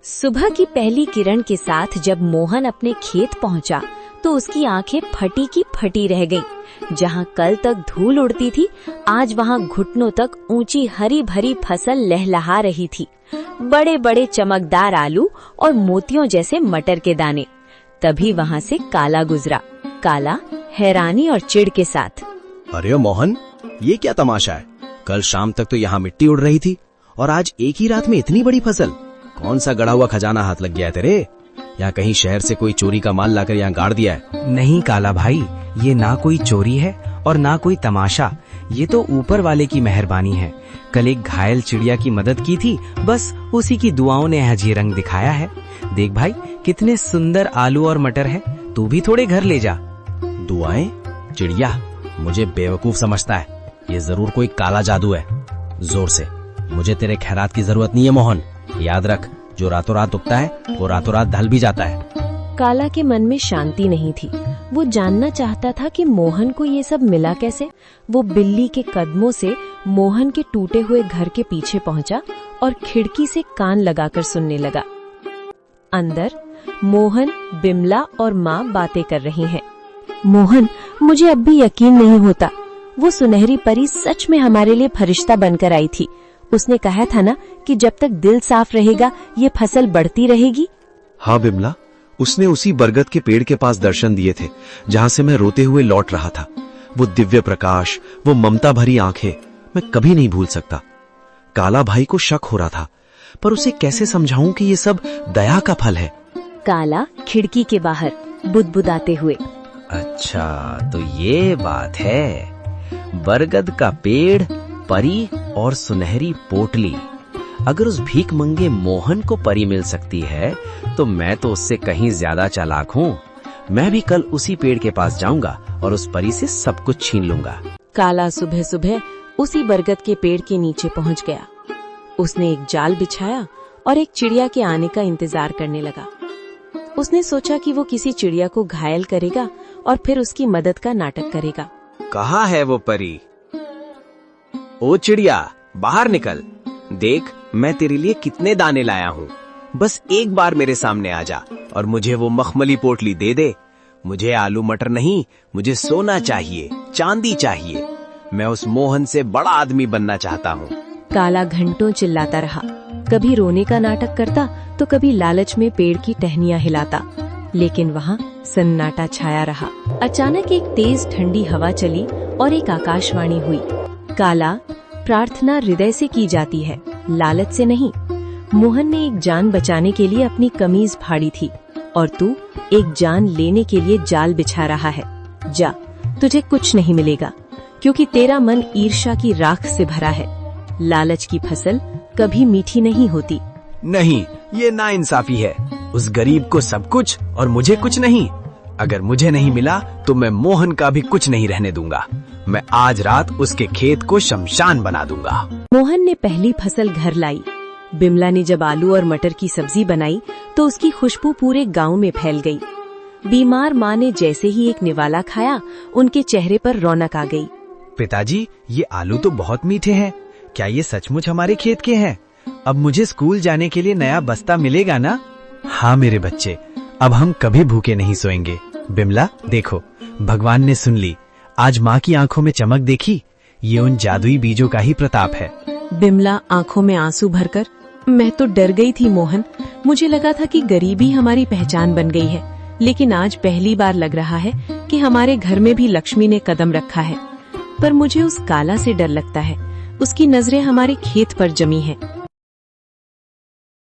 सुबह की पहली किरण के साथ जब मोहन अपने खेत पहुंचा तो उसकी आंखें फटी की फटी रह गईं। जहां कल तक धूल उड़ती थी, आज वहां घुटनों तक ऊंची हरी भरी फसल लहलहा रही थी। बड़े बड़े चमकदार आलू और मोतियों जैसे मटर के दाने। तभी वहां से काला गुजरा। काला हैरानी और चिढ़ के साथ, अरे मोहन, ये क्या तमाशा है? कल शाम तक तो यहाँ मिट्टी उड़ रही थी और आज एक ही रात में इतनी बड़ी फसल। कौन सा गड़ा हुआ खजाना हाथ लग गया है तेरे? या कहीं शहर से कोई चोरी का माल लाकर यहाँ गाड़ दिया है? नहीं काला भाई, ये ना कोई चोरी है और ना कोई तमाशा। ये तो ऊपर वाले की मेहरबानी है। कल एक घायल चिड़िया की मदद की थी, बस उसी की दुआओं ने आज ये रंग दिखाया है। देख भाई, कितने सुंदर आलू और मटर है। तू भी थोड़े घर ले जा। दुआएं? चिड़िया मुझे बेवकूफ समझता है। ये जरूर कोई काला जादू है। जोर से, मुझे तेरे खैरात की जरूरत नहीं है मोहन। याद रख, जो रातों रात उगता है वो रातों रात ढल भी जाता है। काला के मन में शांति नहीं थी। वो जानना चाहता था कि मोहन को ये सब मिला कैसे। वो बिल्ली के कदमों से मोहन के टूटे हुए घर के पीछे पहुंचा और खिड़की से कान लगाकर सुनने लगा। अंदर मोहन, बिमला और माँ बातें कर रही हैं। मोहन, मुझे अब भी यकीन नहीं होता। वो सुनहरी परी सच में हमारे लिए फरिश्ता बनकर आई थी। उसने कहा था ना कि जब तक दिल साफ रहेगा ये फसल बढ़ती रहेगी। हाँ बिमला, उसने उसी बरगद के पेड़ के पास दर्शन दिए थे जहाँ से मैं रोते हुए लौट रहा था। वो दिव्य प्रकाश, वो ममता भरी आंखें, मैं कभी नहीं भूल सकता। काला भाई को शक हो रहा था, पर उसे कैसे समझाऊं कि ये सब दया का फल है। काला खिड़की के बाहर बुदबुदाते हुए, अच्छा तो ये बात है। बरगद का पेड़, परी और सुनहरी पोटली। अगर उस भीख मंगे मोहन को परी मिल सकती है तो मैं तो उससे कहीं ज्यादा चालाक हूँ। मैं भी कल उसी पेड़ के पास जाऊंगा और उस परी से सब कुछ छीन लूंगा। काला सुबह सुबह उसी बरगद के पेड़ के नीचे पहुंच गया। उसने एक जाल बिछाया और एक चिड़िया के आने का इंतजार करने लगा। उसने सोचा कि वो किसी चिड़िया को घायल करेगा और फिर उसकी मदद का नाटक करेगा। कहाँ है वो परी? ओ चिड़िया, बाहर निकल। देख, मैं तेरे लिए कितने दाने लाया हूँ। बस एक बार मेरे सामने आ जा और मुझे वो मखमली पोटली दे दे। मुझे आलू मटर नहीं, मुझे सोना चाहिए, चांदी चाहिए। मैं उस मोहन से बड़ा आदमी बनना चाहता हूँ। काला घंटों चिल्लाता रहा। कभी रोने का नाटक करता तो कभी लालच में पेड़ की टहनियां हिलाता, लेकिन वहाँ सन्नाटा छाया रहा। अचानक एक तेज ठंडी हवा चली और एक आकाशवाणी हुई। काला, प्रार्थना हृदय से की जाती है, लालच से नहीं। मोहन ने एक जान बचाने के लिए अपनी कमीज फाड़ी थी और तू एक जान लेने के लिए जाल बिछा रहा है। जा, तुझे कुछ नहीं मिलेगा क्योंकि तेरा मन ईर्ष्या की राख से भरा है। लालच की फसल कभी मीठी नहीं होती। नहीं, ये नाइंसाफी है। उस गरीब को सब कुछ और मुझे कुछ नहीं। अगर मुझे नहीं मिला तो मैं मोहन का भी कुछ नहीं रहने दूंगा। मैं आज रात उसके खेत को शमशान बना दूंगा। मोहन ने पहली फसल घर लाई। बिमला ने जब आलू और मटर की सब्जी बनाई तो उसकी खुशबू पूरे गांव में फैल गई। बीमार माँ ने जैसे ही एक निवाला खाया, उनके चेहरे पर रौनक आ गई। पिताजी, ये आलू तो बहुत मीठे हैं। क्या ये सचमुच हमारे खेत के हैं? अब मुझे स्कूल जाने के लिए नया बस्ता मिलेगा ना? हाँ मेरे बच्चे, अब हम कभी भूखे नहीं सोएंगे। बिमला देखो, भगवान ने सुन ली। आज माँ की आंखों में चमक देखी? ये उन जादुई बीजों का ही प्रताप है। बिमला आंखों में आंसू भरकर, मैं तो डर गई थी मोहन। मुझे लगा था कि गरीबी हमारी पहचान बन गई है, लेकिन आज पहली बार लग रहा है कि हमारे घर में भी लक्ष्मी ने कदम रखा है। पर मुझे उस काला से डर लगता है। उसकी नजरें हमारे खेत पर जमी हैं।